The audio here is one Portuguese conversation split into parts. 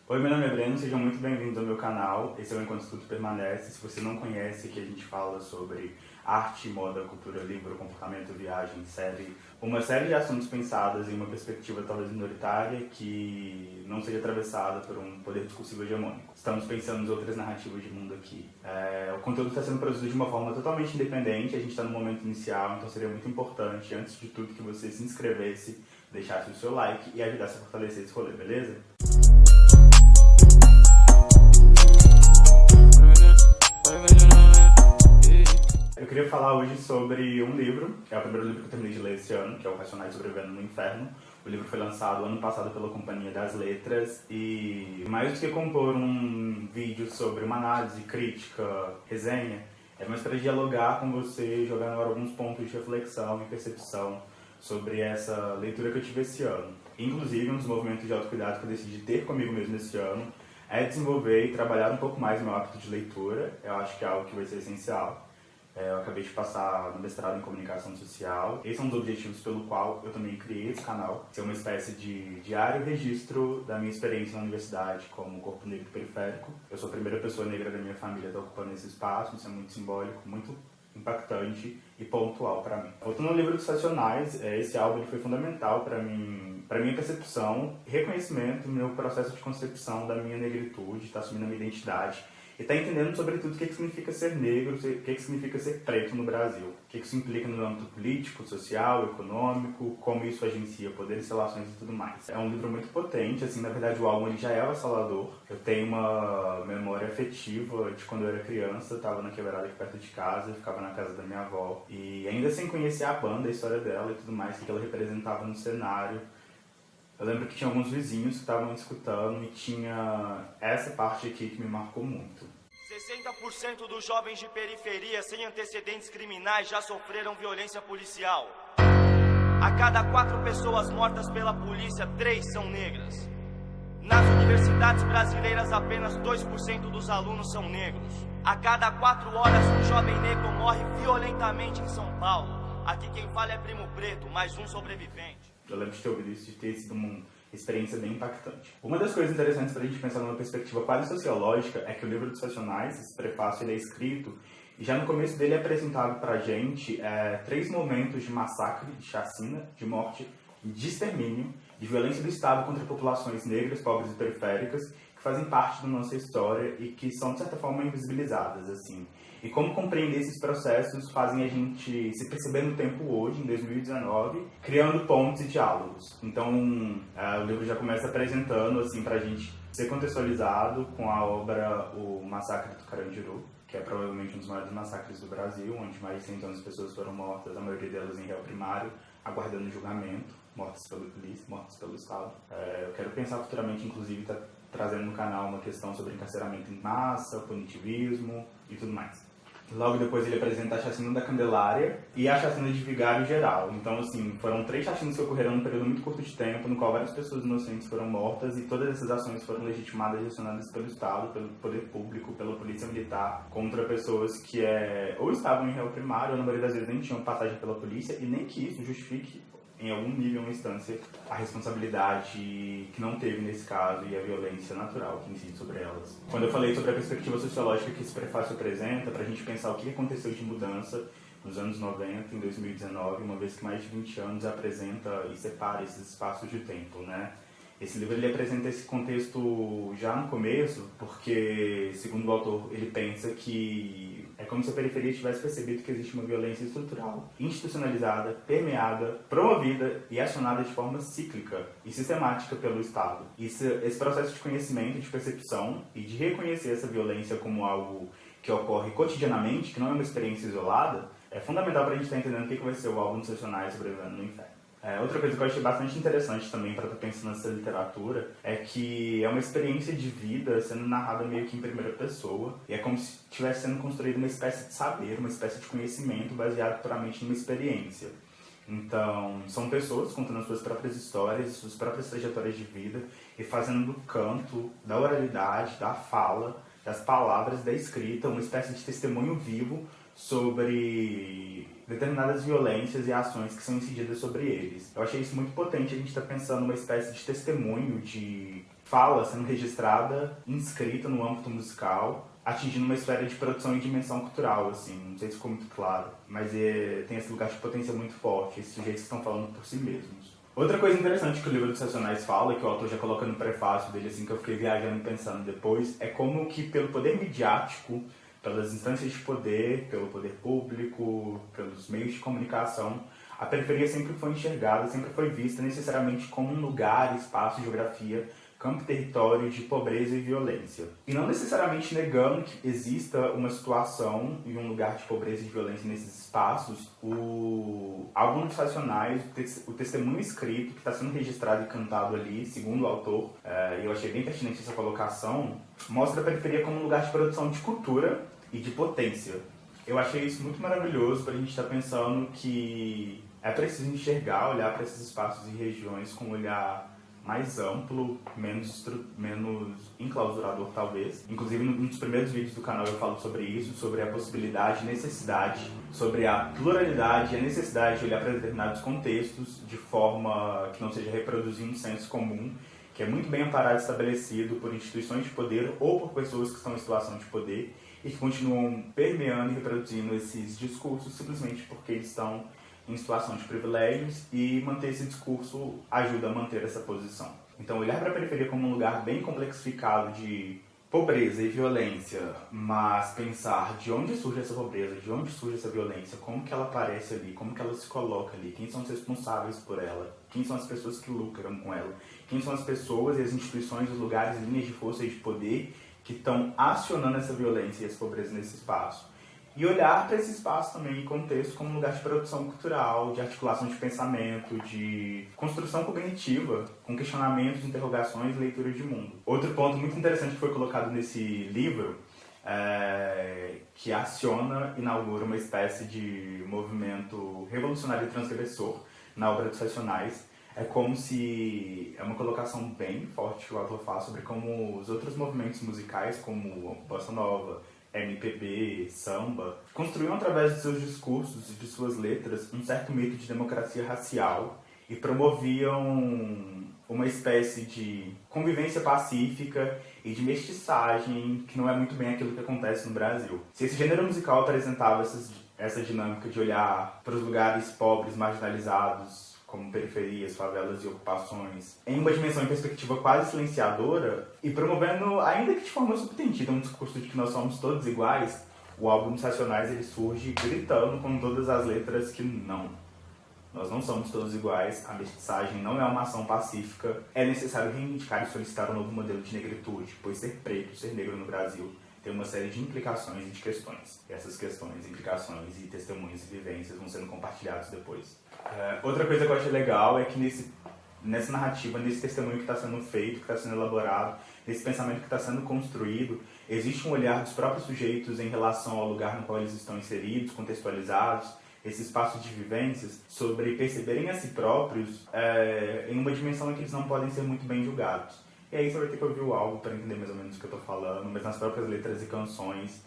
Oi, meu nome é Breno, sejam muito bem-vindos ao meu canal. Esse é o Enquanto Tudo Permanece. Se você não conhece, aqui a gente fala sobre arte, moda, cultura, livro, comportamento, viagem, série. Uma série de assuntos pensadas em uma perspectiva talvez minoritária que não seja atravessada por um poder discursivo hegemônico. Estamos pensando em outras narrativas de mundo aqui. O conteúdo está sendo produzido de uma forma totalmente independente, a gente está no momento inicial, então seria muito importante, antes de tudo, que você se inscrevesse, deixasse o seu like e ajudasse a fortalecer esse rolê, beleza? Eu queria falar hoje sobre um livro, que é o primeiro livro que eu terminei de ler esse ano, que é o Racionais Sobrevivendo no Inferno. O livro foi lançado ano passado pela Companhia das Letras e, mais do que compor um vídeo sobre uma análise, crítica, resenha, é mais para dialogar com você, jogando alguns pontos de reflexão e percepção sobre essa leitura que eu tive esse ano. Inclusive, um dos movimentos de autocuidado que eu decidi ter comigo mesmo esse ano é desenvolver e trabalhar um pouco mais o meu hábito de leitura. Eu acho que é algo que vai ser essencial. Eu acabei de passar no mestrado em comunicação social. Esse é um dos objetivos pelo qual eu também criei esse canal. Ser uma espécie de diário registro da minha experiência na universidade como corpo negro periférico. Eu sou a primeira pessoa negra da minha família a estar ocupando esse espaço. Isso é muito simbólico, muito impactante e pontual para mim. Voltando ao livro dos Racionais, esse álbum foi fundamental para minha percepção, reconhecimento do meu processo de concepção da minha negritude, tá assumindo a minha identidade e tá entendendo sobretudo o que significa ser negro, o que significa ser preto no Brasil, o que isso implica no âmbito político, social, econômico, como isso agencia poderes, relações e tudo mais. É um livro muito potente, assim, na verdade o álbum ele já é avassalador. Eu tenho uma memória afetiva de quando eu era criança, eu tava na quebrada aqui perto de casa, eu ficava na casa da minha avó, e ainda sem conhecer a banda, a história dela e tudo mais, o que ela representava no cenário. Eu lembro que tinha alguns vizinhos que estavam escutando e tinha essa parte aqui que me marcou muito. 60% dos jovens de periferia sem antecedentes criminais já sofreram violência policial. A cada 4 pessoas mortas pela polícia, 3 são negras. Nas universidades brasileiras, apenas 2% dos alunos são negros. A cada 4 horas, um jovem negro morre violentamente em São Paulo. Aqui quem fala é Primo Preto, mais um sobrevivente. Eu lembro de ter ouvido isso, de ter sido uma experiência bem impactante. Uma das coisas interessantes para a gente pensar numa perspectiva quase sociológica é que o livro dos Racionais, esse prefácio, ele é escrito e já no começo dele é apresentado para a gente 3 momentos de massacre, de chacina, de morte, de extermínio, de violência do Estado contra populações negras, pobres e periféricas, que fazem parte da nossa história e que são, de certa forma, invisibilizadas, assim. E como compreender esses processos fazem a gente se perceber no tempo hoje, em 2019, criando pontes e diálogos. Então, o livro já começa apresentando, assim, pra gente ser contextualizado com a obra O Massacre do Carandiru, que é provavelmente um dos maiores massacres do Brasil, onde mais de 111 pessoas foram mortas, a maioria delas em réu primário, aguardando julgamento, mortas pela polícia, mortas pelo Estado. Eu quero pensar futuramente, inclusive, trazendo no canal uma questão sobre encarceramento em massa, punitivismo e tudo mais. Logo depois ele apresenta a chacina da Candelária e a chacina de Vigário Geral. Então, assim, foram 3 chacinas que ocorreram num período muito curto de tempo, no qual várias pessoas inocentes foram mortas e todas essas ações foram legitimadas e acionadas pelo Estado, pelo poder público, pela polícia militar, contra pessoas que ou estavam em réu primário, ou na maioria das vezes nem tinham passagem pela polícia, e nem que isso justifique em algum nível, uma instância, a responsabilidade que não teve nesse caso e a violência natural que incide sobre elas. Quando eu falei sobre a perspectiva sociológica que esse prefácio apresenta, para a gente pensar o que aconteceu de mudança nos anos 90, em 2019, uma vez que mais de 20 anos apresenta e separa esses espaços de tempo, né? Esse livro ele apresenta esse contexto já no começo, porque, segundo o autor, ele pensa que é como se a periferia tivesse percebido que existe uma violência estrutural, institucionalizada, permeada, promovida e acionada de forma cíclica e sistemática pelo Estado. Esse processo de conhecimento, de percepção e de reconhecer essa violência como algo que ocorre cotidianamente, que não é uma experiência isolada, é fundamental para a gente estar entendendo o que vai ser o álbum dos Racionais Sobrevivendo no Inferno. Outra coisa que eu achei bastante interessante também para estar pensando nessa literatura é que é uma experiência de vida sendo narrada meio que em primeira pessoa e é como se estivesse sendo construída uma espécie de saber, uma espécie de conhecimento baseado puramente numa experiência. Então, são pessoas contando as suas próprias histórias, suas próprias trajetórias de vida e fazendo do canto, da oralidade, da fala, das palavras, da escrita, uma espécie de testemunho vivo sobre determinadas violências e ações que são incididas sobre eles. Eu achei isso muito potente, a gente está pensando numa espécie de testemunho de fala sendo registrada, inscrita no âmbito musical, atingindo uma esfera de produção e dimensão cultural, assim, não sei se ficou muito claro, mas tem esse lugar de potência muito forte, esses sujeitos que estão falando por si mesmos. Outra coisa interessante que o livro dos Racionais fala, que o autor já coloca no prefácio dele, assim, que eu fiquei viajando e pensando depois, é como que pelo poder midiático, pelas instâncias de poder, pelo poder público, pelos meios de comunicação, a periferia sempre foi enxergada, sempre foi vista necessariamente como um lugar, espaço, geografia, campo e território de pobreza e violência. E não necessariamente negando que exista uma situação e um lugar de pobreza e violência nesses espaços, o álbum dos Racionais, o testemunho escrito que está sendo registrado e cantado ali, segundo o autor, e eu achei bem pertinente essa colocação, mostra a periferia como um lugar de produção de cultura e de potência. Eu achei isso muito maravilhoso para a gente estar pensando que é preciso enxergar, olhar para esses espaços e regiões com um olhar mais amplo, menos enclausurador talvez. Inclusive, num dos primeiros vídeos do canal eu falo sobre isso, sobre a possibilidade e necessidade, sobre a pluralidade e a necessidade de olhar para determinados contextos de forma que não seja reproduzir um senso comum, que é muito bem amparado e estabelecido por instituições de poder ou por pessoas que estão em situação de poder e que continuam permeando e reproduzindo esses discursos simplesmente porque eles estão em situação de privilégios, e manter esse discurso ajuda a manter essa posição. Então, olhar para a periferia como um lugar bem complexificado de pobreza e violência, mas pensar de onde surge essa pobreza, de onde surge essa violência, como que ela aparece ali, como que ela se coloca ali, quem são os responsáveis por ela, quem são as pessoas que lucram com ela, quem são as pessoas e as instituições, os lugares, linhas de força e de poder que estão acionando essa violência e essa pobreza nesse espaço. E olhar para esse espaço também em contexto como um lugar de produção cultural, de articulação de pensamento, de construção cognitiva, com questionamentos, interrogações e leitura de mundo. Outro ponto muito interessante que foi colocado nesse livro, que aciona, inaugura uma espécie de movimento revolucionário e transgressor na obra dos Racionais. É como se... é uma colocação bem forte que o autor faz sobre como os outros movimentos musicais, como a bossa nova, MPB, samba, construíam através de seus discursos e de suas letras um certo mito de democracia racial e promoviam uma espécie de convivência pacífica e de mestiçagem, que não é muito bem aquilo que acontece no Brasil. Se esse gênero musical apresentava essa dinâmica de olhar para os lugares pobres, marginalizados, como periferias, favelas e ocupações, em uma dimensão e perspectiva quase silenciadora, e promovendo, ainda que de forma subtendida, um discurso de que nós somos todos iguais, o álbum dos Racionais ele surge gritando com todas as letras que não. Nós não somos todos iguais, a mestiçagem não é uma ação pacífica, é necessário reivindicar e solicitar um novo modelo de negritude, pois ser preto, ser negro no Brasil, tem uma série de implicações e de questões. E essas questões, implicações e testemunhos e vivências vão sendo compartilhados depois. Outra coisa que eu achei legal é que nessa narrativa, nesse testemunho que está sendo feito, que está sendo elaborado, nesse pensamento que está sendo construído, existe um olhar dos próprios sujeitos em relação ao lugar no qual eles estão inseridos, contextualizados, esse espaço de vivências, sobre perceberem a si próprios em uma dimensão em que eles não podem ser muito bem julgados. E aí você vai ter que ouvir o álbum para entender mais ou menos o que eu estou falando, mas nas próprias letras e canções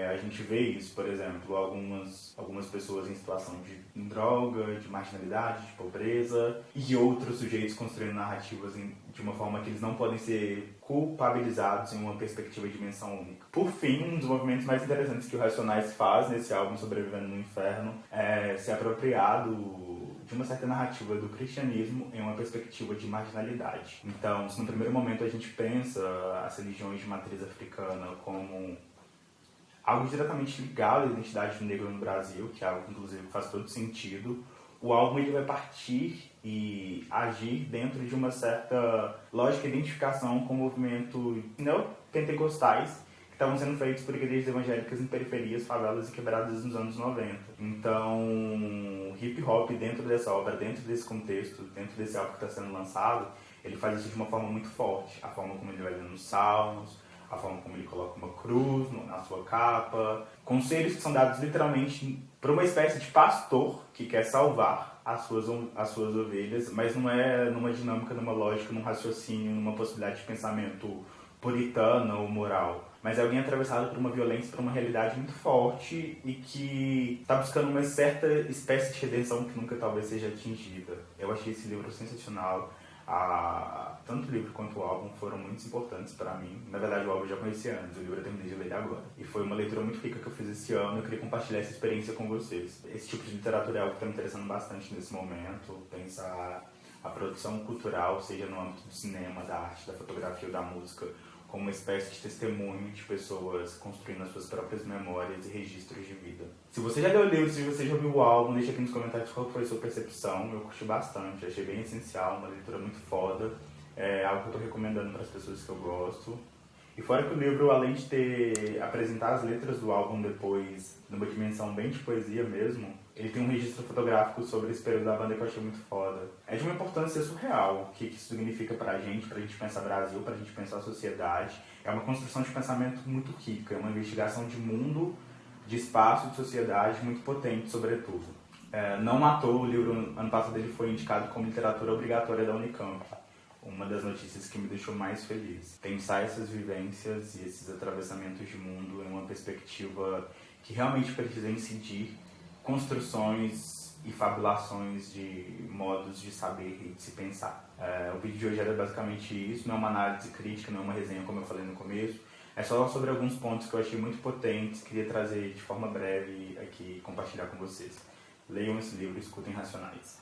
a gente vê isso, por exemplo, algumas pessoas em situação de droga, de marginalidade, de pobreza, e outros sujeitos construindo narrativas de uma forma que eles não podem ser culpabilizados em uma perspectiva de dimensão única. Por fim, um dos movimentos mais interessantes que o Racionais faz nesse álbum Sobrevivendo no Inferno é se apropriar de uma certa narrativa do cristianismo em uma perspectiva de marginalidade. Então, se no primeiro momento a gente pensa as religiões de matriz africana como algo diretamente ligado à identidade do negro no Brasil, que é algo que inclusive faz todo sentido, o álbum ele vai partir e agir dentro de uma certa lógica de identificação com movimentos neopentecostais que estavam sendo feitos por igrejas evangélicas em periferias, favelas e quebradas nos anos 90. Então, hip hop dentro dessa obra, dentro desse contexto, dentro desse álbum que está sendo lançado, ele faz isso de uma forma muito forte. A forma como ele vai lendo os salmos, a forma como ele coloca uma cruz na sua capa, conselhos que são dados literalmente por uma espécie de pastor que quer salvar as suas ovelhas, mas não é numa dinâmica, numa lógica, num raciocínio, numa possibilidade de pensamento puritana ou moral, mas é alguém atravessado por uma violência, por uma realidade muito forte e que está buscando uma certa espécie de redenção que nunca talvez seja atingida. Eu achei esse livro sensacional. Tanto o livro quanto o álbum foram muito importantes para mim. Na verdade, o álbum eu já conhecia antes, o livro eu terminei de ler agora. E foi uma leitura muito rica que eu fiz esse ano, eu queria compartilhar essa experiência com vocês. Esse tipo de literatura é algo que está me interessando bastante nesse momento, pensar a produção cultural, seja no âmbito do cinema, da arte, da fotografia ou da música, como uma espécie de testemunho de pessoas construindo as suas próprias memórias e registros de vida. Se você já leu o livro, se você já ouviu o álbum, deixa aqui nos comentários qual foi a sua percepção. Eu curti bastante, achei bem essencial, uma leitura muito foda. É algo que eu estou recomendando para as pessoas que eu gosto. E fora que o livro, além de ter apresentar as letras do álbum depois, numa dimensão bem de poesia mesmo, ele tem um registro fotográfico sobre esse período da banda que eu achei muito foda. É de uma importância surreal o que isso significa pra gente pensar Brasil, pra gente pensar a sociedade. É uma construção de pensamento muito rica, é uma investigação de mundo, de espaço, de sociedade muito potente, sobretudo. Não à toa, o livro, ano passado, ele foi indicado como literatura obrigatória da Unicamp. Uma das notícias que me deixou mais feliz. Pensar essas vivências e esses atravessamentos de mundo em uma perspectiva que realmente precisa incidir construções e fabulações de modos de saber e de se pensar. O vídeo de hoje era basicamente isso, não é uma análise crítica, não é uma resenha como eu falei no começo, é só sobre alguns pontos que eu achei muito potentes, queria trazer de forma breve aqui e compartilhar com vocês. Leiam esse livro, escutem Racionais.